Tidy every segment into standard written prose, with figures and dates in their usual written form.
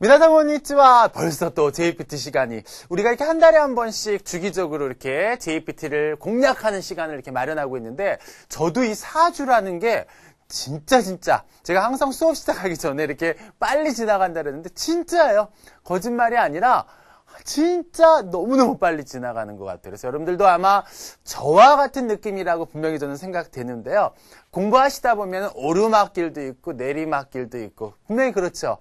미나상 konnichiwa. 벌써 또 JPT 시간이. 우리가 이렇게 한 달에 한 번씩 주기적으로 이렇게 JPT를 공략하는 시간을 이렇게 마련하고 있는데, 저도 이 4주라는 게 진짜 제가 항상 수업 시작하기 전에 이렇게 빨리 지나간다 그랬는데 진짜예요. 거짓말이 아니라 진짜 너무너무 빨리 지나가는 것 같아요. 그래서 여러분들도 아마 저와 같은 느낌이라고 분명히 저는 생각되는데요. 공부하시다 보면 오르막길도 있고 내리막길도 있고 분명히 그렇죠.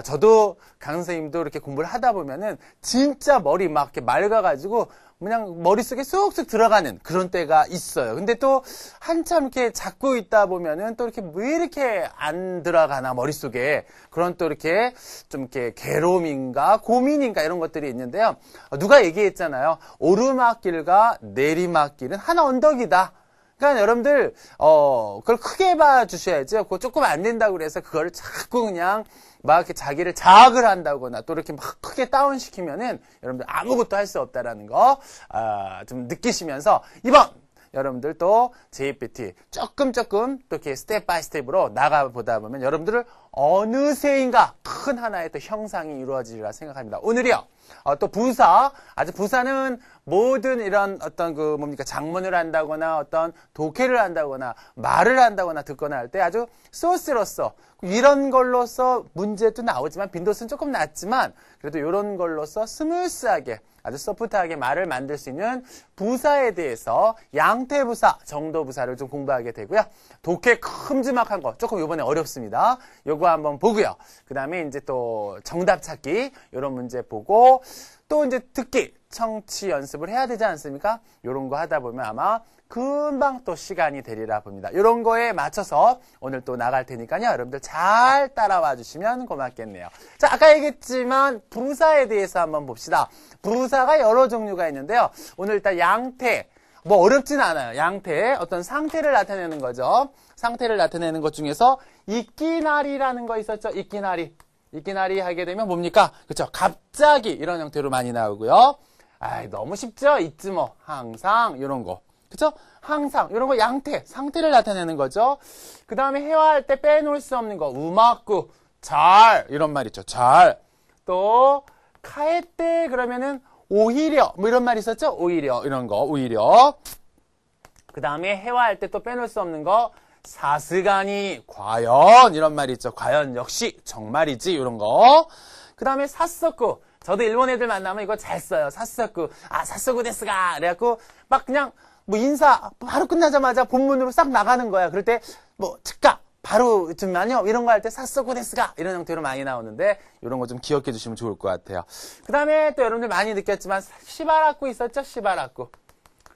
저도 강선생님도 이렇게 공부를 하다 보면은 진짜 머리 막 이렇게 맑아가지고 그냥 머릿속에 쏙쏙 들어가는 그런 때가 있어요. 근데 또 한참 이렇게 잡고 있다 보면은 또 이렇게 왜 이렇게 안 들어가나 머릿속에 그런 또 이렇게 좀 이렇게 괴로움인가 고민인가 이런 것들이 있는데요. 누가 얘기했잖아요. 오르막길과 내리막길은 한 언덕이다. 그러니까 여러분들 그걸 크게 봐주셔야죠. 그거 조금 안 된다고 그래서 그걸 자꾸 그냥 막 이렇게 자기를 자학을 한다거나 또 이렇게 막 크게 다운시키면은 여러분들 아무것도 할 수 없다라는 거 좀 느끼시면서 이번 여러분들 또 JPT 조금 또 이렇게 스텝 바이 스텝으로 나가보다 보면 여러분들을 어느새인가 큰 하나의 또 형상이 이루어지리라 생각합니다. 오늘이요. 또 부사는 모든 이런 어떤 장문을 한다거나 어떤 독해를 한다거나 말을 한다거나 듣거나 할 때 아주 소스로서 이런 걸로서 문제도 나오지만 빈도수는 조금 낮지만 그래도 이런 걸로서 스무스하게 아주 소프트하게 말을 만들 수 있는 부사에 대해서 양태부사, 정도부사를 좀 공부하게 되고요. 독해 큼지막한 거 조금 이번에 어렵습니다. 요거 한번 보고요. 그 다음에 이제 또 정답 찾기 이런 문제 보고 또 이제 듣기, 청취 연습을 해야 되지 않습니까? 이런 거 하다 보면 아마 금방 또 시간이 되리라 봅니다. 이런 거에 맞춰서 오늘 또 나갈 테니까요. 여러분들 잘 따라와 주시면 고맙겠네요. 자, 아까 얘기했지만 부사에 대해서 한번 봅시다. 부사가 여러 종류가 있는데요. 오늘 일단 양태, 뭐 어렵진 않아요. 양태, 어떤 상태를 나타내는 거죠. 상태를 나타내는 것 중에서 이끼나리라는 거 있었죠. 이끼나리 하게 되면 뭡니까? 그렇죠. 갑자기 이런 형태로 많이 나오고요. 너무 쉽죠? 있지 뭐. 항상 이런 거. 그쵸? 항상 이런 거 양태, 상태를 나타내는 거죠. 그 다음에 회화할 때 빼놓을 수 없는 거 우마꾸, 잘 이런 말 있죠. 잘. 또 카에때 그러면은 오히려 뭐 이런 말 있었죠. 오히려 이런 거 오히려. 그 다음에 회화할 때 또 빼놓을 수 없는 거 사스가니, 과연 이런 말 있죠. 과연 역시 정말이지 이런 거. 그 다음에 사서쿠. 저도 일본 애들 만나면 이거 잘 써요. 사서쿠. 사서쿠 데스가. 그래갖고 막 그냥 뭐 인사 바로 끝나자마자 본문으로 싹 나가는 거야. 그럴 때 뭐 즉각 바로 좀만요 이런 거 할 때 사서쿠 데스가 이런 형태로 많이 나오는데 이런 거 좀 기억해 주시면 좋을 것 같아요. 그 다음에 또 여러분들 많이 느꼈지만 시바라쿠 있었죠. 시바라쿠.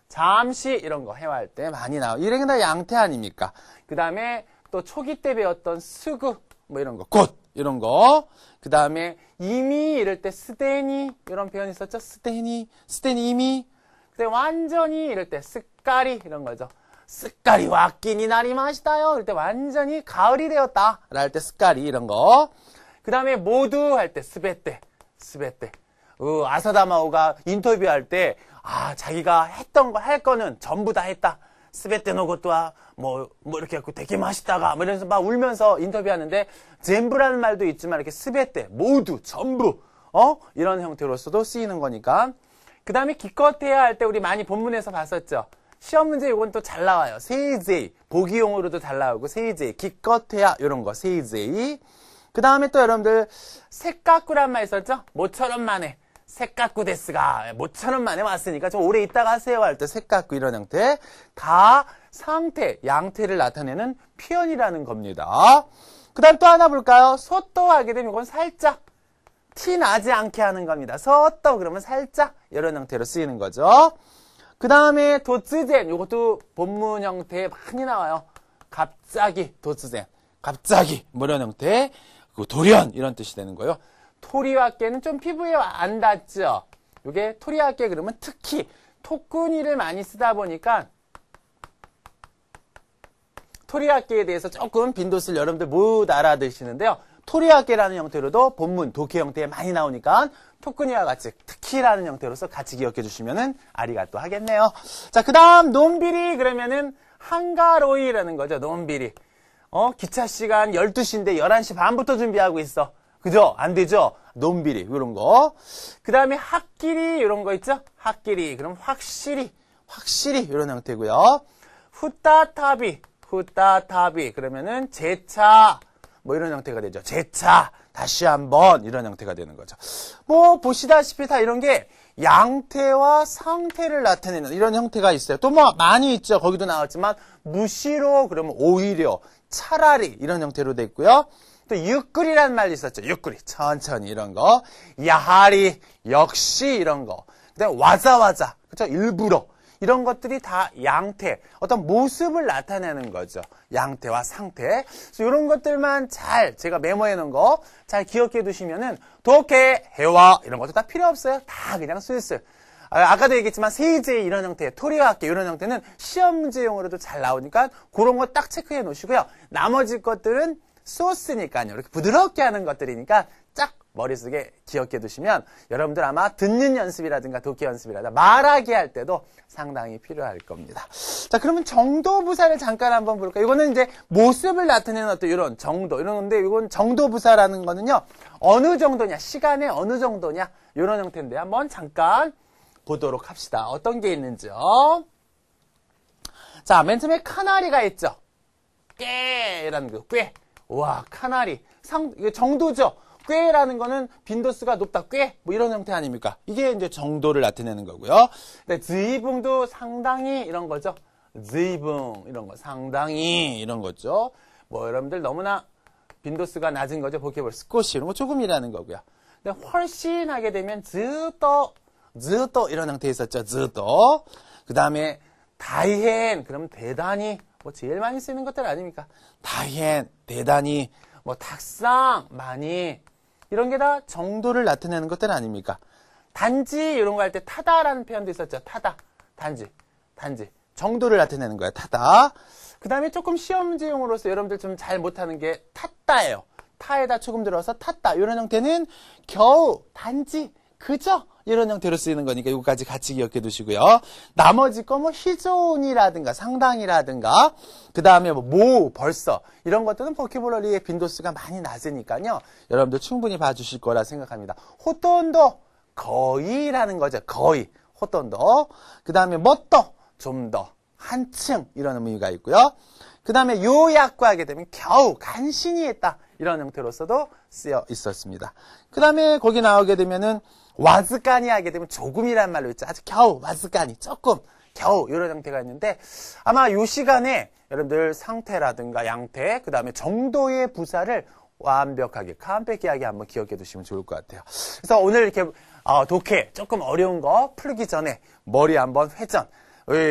잠시 이런 거 회화할 때 많이 나와요. 이런 게 다 양태 아닙니까? 그 다음에 또 초기 때 배웠던 스구 뭐 이런 거 곧 이런 거. 그 다음에 이미 이럴 때 스데니 이런 표현 있었죠. 스데니 이미. 근데 완전히 이럴 때 스까리 이런 거죠. 스까리 왁기니 나리마시다요. 이럴 때 완전히 가을이 되었다. 할 때 스까리 이런 거. 그 다음에 모두 할 때 스베떼. 아사다마오가 인터뷰할 때 자기가 했던 거 할 거는 전부 다 했다. 스베떼 노 것도 뭐 이렇게 갖고 되게 맛있다가 뭐 이러면서 막 울면서 인터뷰하는데 젠부라는 말도 있지만 이렇게 스베떼 모두 전부 이런 형태로서도 쓰이는 거니까. 그 다음에 기껏해야 할 때 우리 많이 본문에서 봤었죠. 시험 문제 이건 또 잘 나와요. 세이제이 보기용으로도 잘 나오고 세이제이 기껏해야 이런 거 세이제이. 그 다음에 또 여러분들 색깎구란 말 있었죠. 모처럼 만에 색깎구 데스가 모처럼 만에 왔으니까 좀 오래 있다가 하세요 할 때 색깎구 이런 형태 다 상태 양태를 나타내는 표현이라는 겁니다. 그 다음 또 하나 볼까요? 소또 하게 되면 이건 살짝 티 나지 않게 하는 겁니다. 서떠 그러면 살짝 이런 형태로 쓰이는 거죠. 그 다음에 도츠젠 이것도 본문 형태에 많이 나와요. 갑자기 도츠젠 갑자기 뭐 이런 형태 돌연 이런 뜻이 되는 거예요. 토리와께는 좀 피부에 안 닿죠. 이게 토리와께 그러면 특히 토쿠니를 많이 쓰다 보니까 토리와께에 대해서 조금 빈도수를 여러분들 못 알아드시는데요. 토리와께라는 형태로도 본문, 독해 형태에 많이 나오니까 토쿠니와 같이 특히라는 형태로서 같이 기억해 주시면은 아리가또 하겠네요. 자, 그 다음 논비리 그러면은 한가로이라는 거죠. 논비리. 기차 시간 12시인데 11시 반부터 준비하고 있어. 그죠? 안 되죠? 논비리, 이런 거. 그 다음에 학끼리, 이런 거 있죠? 학끼리. 그럼 확실히, 이런 형태고요. 후따타비, 그러면은 재차, 뭐 이런 형태가 되죠. 재차, 다시 한번, 이런 형태가 되는 거죠. 뭐, 보시다시피 다 이런 게 양태와 상태를 나타내는 이런 형태가 있어요. 또 뭐, 많이 있죠. 거기도 나왔지만, 무시로, 그러면 오히려, 차라리, 이런 형태로 돼 있고요. 또 유끌이라는 말이 있었죠. 유끌이 천천히 이런 거. 야하리 역시 이런 거. 그다음에 와자와자 그렇죠. 일부러 이런 것들이 다 양태 어떤 모습을 나타내는 거죠. 양태와 상태. 그래서 이런 것들만 잘 제가 메모해 놓은 거 잘 기억해 두시면은 도케 해와 이런 것도 다 필요 없어요. 다 그냥 슬슬. 아까도 얘기했지만 세이제 이런 형태, 토리와 학계 이런 형태는 시험 문제용으로도 잘 나오니까 그런 거 딱 체크해 놓으시고요. 나머지 것들은 소스니까요. 이렇게 부드럽게 하는 것들이니까 쫙 머릿속에 기억해 두시면 여러분들 아마 듣는 연습이라든가 독해 연습이라든가 말하기 할 때도 상당히 필요할 겁니다. 자, 그러면 정도부사를 잠깐 한번 볼까요? 이거는 이제 모습을 나타내는 어떤 이런 정도, 이런 건데 이건 정도부사라는 거는요. 어느 정도냐, 시간의 어느 정도냐 이런 형태인데 한번 잠깐 보도록 합시다. 어떤 게 있는지요. 자, 맨 처음에 카나리가 있죠. 꾀라는 거, 꾀. 와, 카나리. 이게 정도죠. 꾀라는 거는 빈도수가 높다. 꽤. 뭐 이런 형태 아닙니까? 이게 이제 정도를 나타내는 거고요. 근데 즈이붕도 상당히 이런 거죠. 즈이붕 이런 거. 상당히 이런 거죠. 뭐 여러분들 너무나 빈도수가 낮은 거죠. 보케볼 스코시 이런 거 조금이라는 거고요. 근데 훨씬 하게 되면 즈또 이런 형태 있었죠. 즈또. 그 다음에 다이헨. 그러면 대단히. 뭐 제일 많이 쓰는 것들 아닙니까? 다이헨, 대단히, 뭐 탁상, 많이 이런 게 다 정도를 나타내는 것들 아닙니까? 단지 이런 거 할 때 타다라는 표현도 있었죠. 타다, 단지 정도를 나타내는 거야. 타다. 그 다음에 조금 시험 문제용으로서 여러분들 좀 잘 못하는 게 탔다예요. 타에다 조금 들어서 탔다. 이런 형태는 겨우, 단지, 그저 이런 형태로 쓰이는 거니까 이거까지 같이 기억해 두시고요. 나머지 거 뭐 희존이라든가 상당이라든가 그 다음에 뭐 벌써 이런 것들은 보케블러리의 빈도수가 많이 낮으니까요. 여러분들 충분히 봐주실 거라 생각합니다. 호돈도 거의라는 거죠. 거의 호돈도 그 다음에 뭣도 좀 더 한층 이런 의미가 있고요. 그 다음에 요약과 하게 되면 겨우 간신히 했다 이런 형태로서도 쓰여 있었습니다. 그 다음에 거기 나오게 되면은 와즈까니 하게 되면 조금이란 말로 있죠. 아주 겨우 와즈까니 조금 겨우 이런 형태가 있는데 아마 이 시간에 여러분들 상태라든가 양태 그 다음에 정도의 부사를 완벽하게 깜빡하게 한번 기억해 두시면 좋을 것 같아요. 그래서 오늘 이렇게 독해 조금 어려운 거 풀기 전에 머리 한번 회전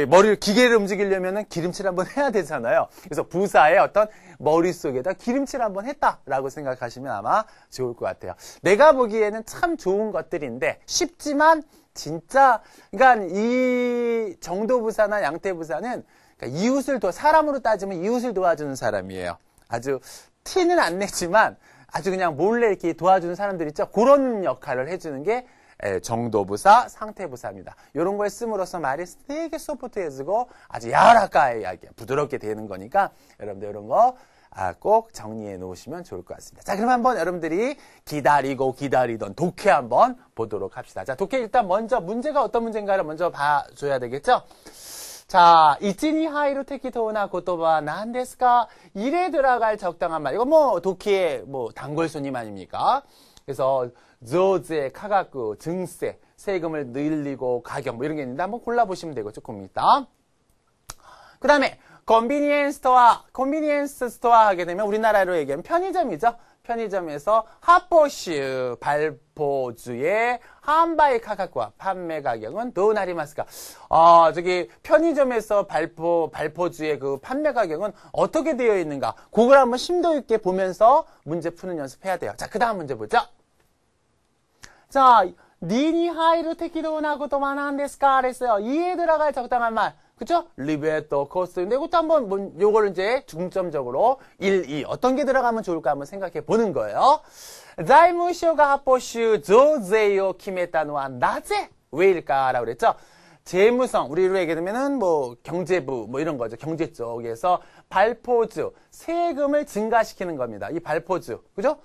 머리를 기계를 움직이려면 기름칠 한번 해야 되잖아요. 그래서 부사의 어떤 머릿속에다 기름칠 한번 했다라고 생각하시면 아마 좋을 것 같아요. 내가 보기에는 참 좋은 것들인데 쉽지만 진짜 그러니까 이 정도부사나 양태부사는 그러니까 사람으로 따지면 이웃을 도와주는 사람이에요. 아주 티는 안 내지만 아주 그냥 몰래 이렇게 도와주는 사람들 있죠. 그런 역할을 해주는 게 정도부사, 상태부사입니다. 이런 걸 씀으로써 말이 되게 소프트해지고 아주 야라까이 부드럽게 되는 거니까 여러분들 이런 거 꼭 정리해 놓으시면 좋을 것 같습니다. 자, 그럼 한번 여러분들이 기다리던 독해 한번 보도록 합시다. 자, 독해 일단 먼저 문제가 어떤 문제인가를 먼저 봐줘야 되겠죠? 자, 이치니 하이루 테키토나 고토바 난데스까? 일에 들어갈 적당한 말. 이거 뭐 독해의 뭐 단골 손님 아닙니까? 그래서 조제, 카가쿠, 증세, 세금을 늘리고 가격 뭐 이런 게 있는데 한번 골라보시면 되고 조금 있다. 그 다음에 컨비니언스 스토어 하게 되면 우리나라로 얘기하면 편의점이죠. 편의점에서 하포슈 발포주의 한바이 카가쿠와 판매 가격은 도나리마스까? 저기 편의점에서 발포주의 그 판매 가격은 어떻게 되어 있는가? 그걸 한번 심도 있게 보면서 문제 푸는 연습해야 돼요. 자, 그 다음 문제 보죠. 자, 니니 하이루 테키도나 고토만 한데스까? 그랬어요. 이에 들어갈 적당한 말. 그쵸? 리베토, 코스인데 이것도 한번 요걸 이제 중점적으로 1, 2 어떤 게 들어가면 좋을까 한번 생각해 보는 거예요.財務省が 発주増税を 決めたのは 나제? 왜일까라고 그랬죠? 재무성, 우리로 얘기하면은 뭐 경제부 뭐 이런 거죠. 경제 쪽에서 발포주, 세금을 증가시키는 겁니다. 이 발포주, 그죠?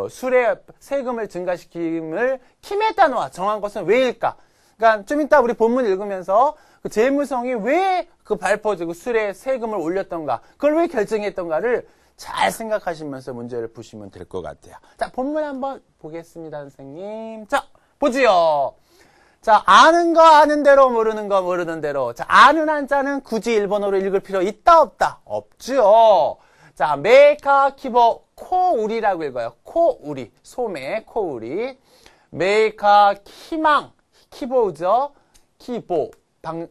술의 세금을 증가시킴을 키메타노와 정한 것은 왜일까? 그러니까 좀 이따 우리 본문 읽으면서 그 재무성이 왜 그 발포지고 술의 세금을 올렸던가, 그걸 왜 결정했던가를 잘 생각하시면서 문제를 푸시면 될 것 같아요. 자, 본문 한번 보겠습니다, 선생님. 자, 보지요. 자, 아는 거 아는 대로, 모르는 거 모르는 대로. 자, 아는 한자는 굳이 일본어로 읽을 필요 있다, 없다? 없죠. 자, 메이카 키보 코우리라고 읽어요. 코우리. 소매, 코우리. 메이카 키망. 키보죠. 키보.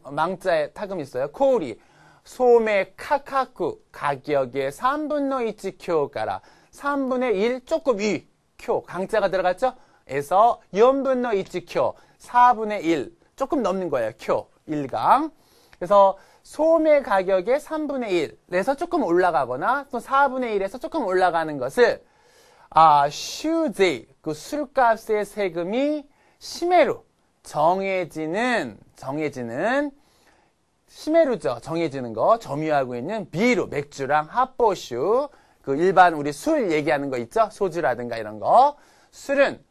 망자에 타금 있어요. 코우리. 소매 카카쿠. 가격의 3분의 1 쿄가라. 3분의 1 조금 위. 쿄. 강자가 들어갔죠? 에서 4분의 1 쿄. 4분의 1. 조금 넘는 거예요. 쿄. 1강. 그래서 소매 가격의 3분의 1에서 조금 올라가거나 또 4분의 1에서 조금 올라가는 것을 슈제이, 그 술값의 세금이 시메루, 정해지는 시메루죠. 정해지는 거 점유하고 있는 비루, 맥주랑 핫보슈, 그 일반 우리 술 얘기하는 거 있죠? 소주라든가 이런 거. 술은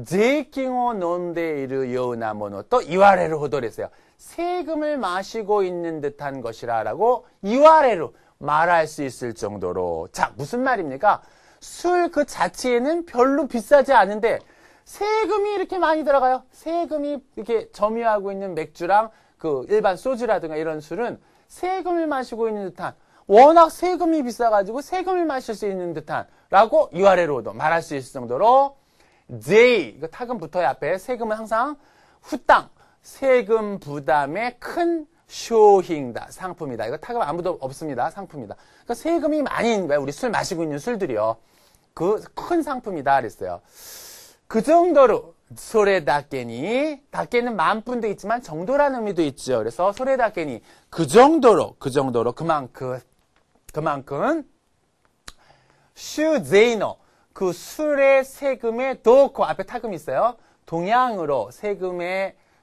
제이킹오 논데이르 요나모노 또 이와레를 호도했어요. 세금을 마시고 있는 듯한 것이라고 이와레로 말할 수 있을 정도로. 자, 무슨 말입니까? 술 그 자체에는 별로 비싸지 않은데 세금이 이렇게 많이 들어가요. 세금이 이렇게 점유하고 있는 맥주랑 그 일반 소주라든가 이런 술은 세금을 마시고 있는 듯한, 워낙 세금이 비싸가지고 세금을 마실 수 있는 듯한 라고 이와레로도 말할 수 있을 정도로. 제이, 이거 타금 붙어요. 앞에 세금은 항상 후땅, 세금 부담의 큰 쇼힝다, 상품이다. 이거 타금 아무도 없습니다. 상품이다. 그러니까 세금이 많이 있는 거예요. 우리 술 마시고 있는 술들이요. 그 큰 상품이다 그랬어요. 그 정도로 소레다케니, 다케는 만푼도 있지만 정도라는 의미도 있죠. 그래서 소레다케니 그 정도로 그만큼 슈제이노, 그 술의 세금의 도코, 앞에 타금 있어요. 동양으로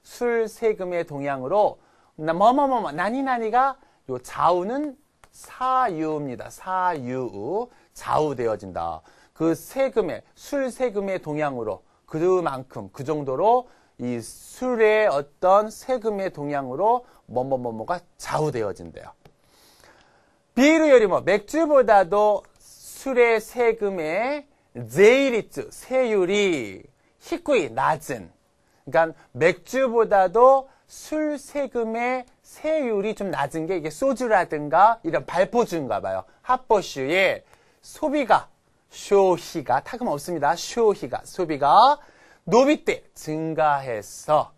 술 세금의 동양으로 나니나니가 요 좌우는 사유입니다. 사유, 좌우되어진다. 그 술 세금의 동양으로 그만큼 그 정도로 이 술의 어떤 세금의 동양으로 뭐가 좌우되어진대요. 비루 요리 맥주보다도 술의 세금의 제이리츠, 세율이 히쿠이, 낮은. 그러니까 맥주보다도 술 세금의 세율이 좀 낮은 게 이게 소주라든가 이런 발포주인가 봐요. 핫보슈의 소비가, 쇼히가, 타금 없습니다. 쇼히가, 소비가 노비때 증가해서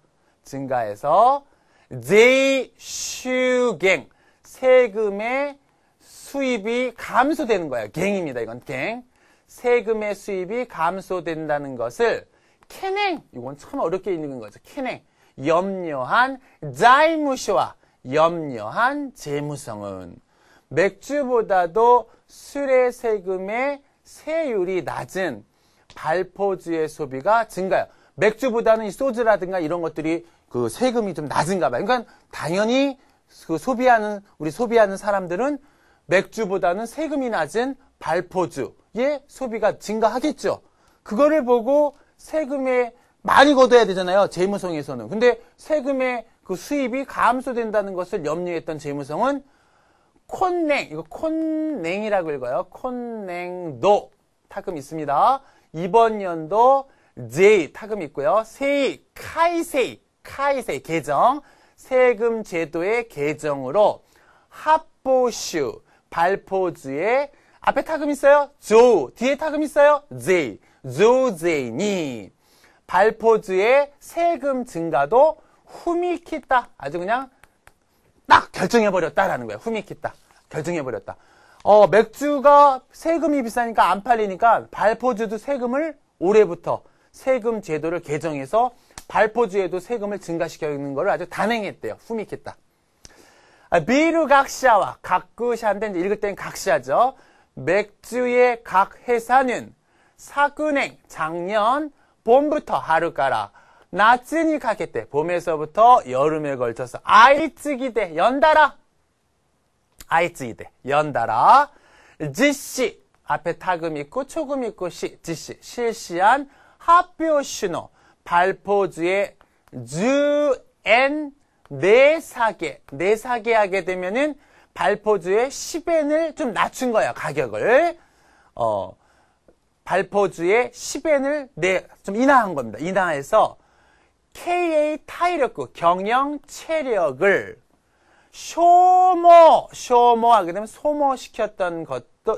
제이 슈갱, 세금의 수입이 감소되는 거예요. 갱입니다. 이건 갱. 세금의 수입이 감소된다는 것을 캐냉, 이건 참 어렵게 읽는 거죠. 캐냉, 염려한 자이무쇼와 염려한 재무성은 맥주보다도 술의 세금의 세율이 낮은 발포주의 소비가 증가해요. 맥주보다는 이 소주라든가 이런 것들이 그 세금이 좀 낮은가 봐요. 그러니까 당연히 그 우리 소비하는 사람들은 맥주보다는 세금이 낮은 발포주의 소비가 증가하겠죠. 그거를 보고 세금에 많이 걷어야 되잖아요. 재무성에서는. 근데 세금의 그 수입이 감소된다는 것을 염려했던 재무성은 콘냉, 이거 콘냉이라고 읽어요. 콘냉도 타금 있습니다. 이번 연도 제이 타금 있고요. 세이, 카이세이 개정, 세금 제도의 개정으로 핫보슈, 발포주의 앞에 타금 있어요. 조, 뒤에 타금 있어요. 제이, 조제이니 발포주의 세금 증가도 후미키다. 아주 그냥 딱 결정해버렸다라는 거예요. 후미키다. 결정해버렸다. 맥주가 세금이 비싸니까 안 팔리니까 발포주도 세금을 올해부터 세금 제도를 개정해서 발포주에도 세금을 증가시키는 걸 아주 단행했대요. 후미키다. 비루 각샤와 각구샤인데 읽을 땐 각샤죠. 맥주의 각 회사는 사근행 작년 봄부터 하루가라 나츠니 가겠대. 봄에서부터 여름에 걸쳐서 아이츠기대 연달아 지시 앞에 타금 있고 초금 있고 지시 실시한 합표슈노 발포주의 주엔 네사게 하게 되면은 발포주의 10엔을 좀 낮춘 거야 가격을 발포주의 10엔을 좀 인하한 겁니다. 인하해서 KA 타이력구 경영 체력을 소모하게 되면 소모시켰던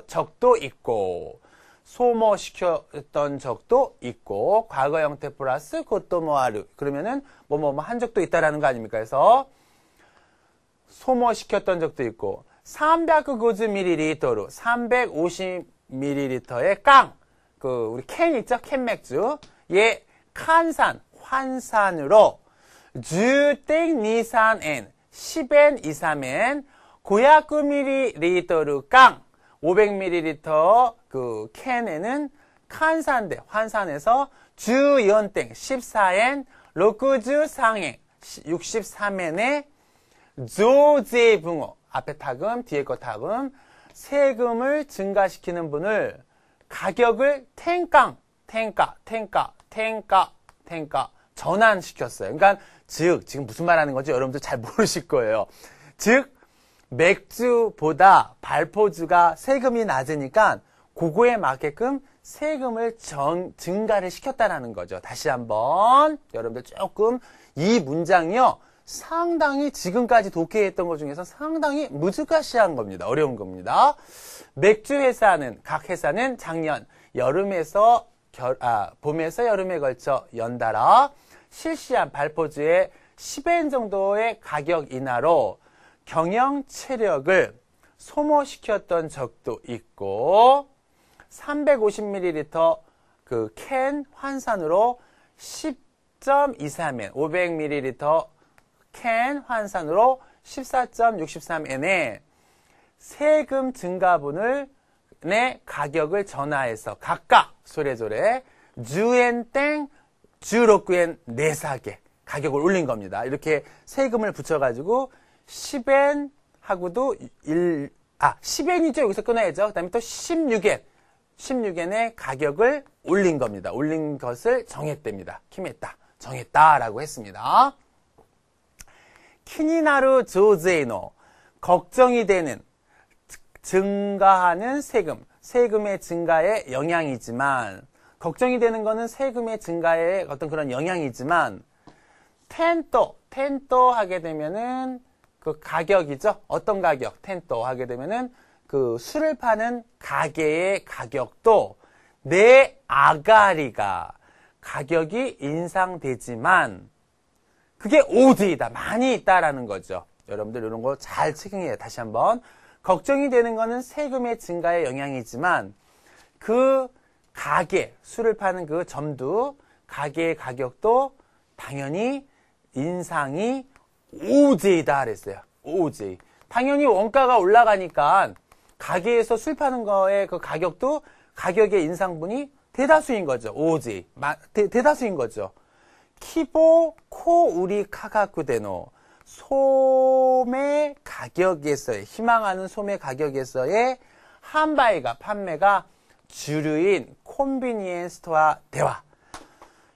적도 있고 소모시켰던 적도 있고 과거 형태 플러스 그것도 뭐하루 그러면은 한 적도 있다라는 거 아닙니까? 그래서 소모시켰던 적도 있고 350ml로 350ml의 우리 캔 있죠? 캔 맥주 예 환산으로 주땡 니산엔 10엔 2,3엔 고야쿠 깡 500ml 그 캔에는 환산해서 주연땡 14엔 63엔 63엔에 조제붕어 앞에 타금 뒤에 거 타금 세금을 증가시키는 분을 가격을 텐가 전환시켰어요. 그러니까 지금 무슨 말 하는 건지 여러분들 잘 모르실 거예요. 즉 맥주보다 발포주가 세금이 낮으니까 그거에 맞게끔 세금을 증가를 시켰다라는 거죠. 다시 한번 여러분들 조금 이 문장이요. 상당히 지금까지 독해했던 것 중에서 상당히 무즈가시한 겁니다. 어려운 겁니다. 맥주 회사는 각 회사는 작년 봄에서 여름에 걸쳐 연달아 실시한 발포주의 10엔 정도의 가격 인하로 경영 체력을 소모시켰던 적도 있고 350ml 그 캔 환산으로 10.23엔 500ml 캔 환산으로 14.63엔에 세금 증가분을 내 가격을 전화해서 각각 소래조래 주엔땡 주로쿠엔 네사게 가격을 올린 겁니다. 이렇게 세금을 붙여가지고 10엔 하고도 10엔이죠. 여기서 끊어야죠. 그 다음에 또 16엔의 가격을 올린 겁니다. 올린 것을 정했답니다. 정했다라고 했습니다. 키니나루 조제이노 걱정이 되는 증가하는 세금의 증가에 영향이지만 걱정이 되는 거는 세금의 증가에 어떤 그런 영향이지만 텐또 하게 되면은 그 가격이죠. 어떤 가격? 텐또 하게 되면은 그 술을 파는 가게의 가격도 내 아가리가 가격이 인상되지만 그게 오드이다. 많이 있다라는 거죠. 여러분들 이런 거 잘 체크해요. 다시 한번. 걱정이 되는 거는 세금의 증가에 영향이지만 그 가게, 술을 파는 그 점도 가게의 가격도 당연히 인상이 오제이다 그랬어요. 오제이. 당연히 원가가 올라가니까 가게에서 술 파는 거의 그 가격도 가격의 인상분이 대다수인 거죠. 오제이. 대다수인 거죠. 키보 코우리 카가쿠데노 소매 가격에서의 희망하는 소매 가격에서의 판매가 주류인 콤비니엔스 스토어 대화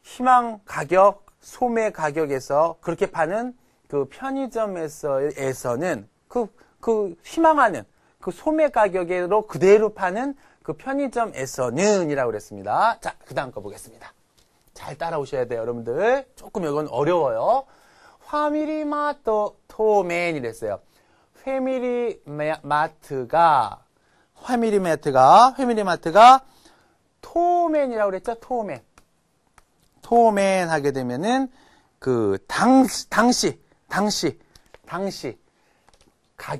희망 가격 소매 가격에서 그렇게 파는 그 편의점에서는 그 희망하는 그 소매 가격으로 그대로 파는 그 편의점에서는이라고 그랬습니다. 자, 그 다음 거 보겠습니다. 잘 따라오셔야 돼요, 여러분들. 조금 이건 어려워요. 파미리마트 토맨이랬어요. 패밀리마트가 토맨이라고 그랬죠? 토맨 하게 되면은 그 당시